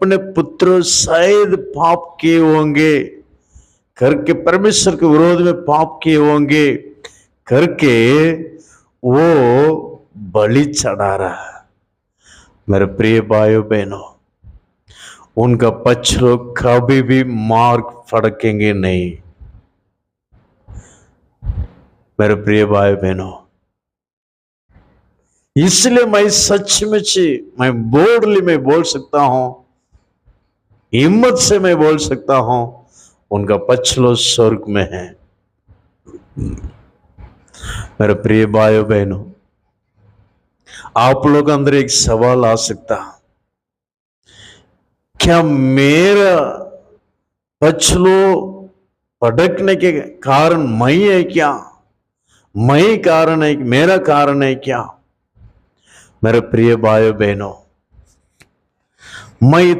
अपने पुत्र शायद पाप किए होंगे करके, परमेश्वर के विरोध में पाप किए होंगे करके वो बलि चढ़ा रहा है। मेरे प्रिय भाइयों बहनों, उनका पक्ष लोग कभी भी मार्ग फड़केंगे नहीं। मेरे प्रिय भाई बहनों, इसलिए मैं सचमुच मैं बोल्डली मैं बोल सकता हूं, हिम्मत से मैं बोल सकता हूं, उनका पक्ष लोग स्वर्ग में है। मेरे प्रिय भाइयों बहनों, आप लोग अंदर एक सवाल आ सकता, क्या मेरा पक्ष लोग भटकने के कारण मैं है क्या? मैं कारण है, मेरा कारण है क्या? मेरे प्रिय भाइयों बहनों, मैं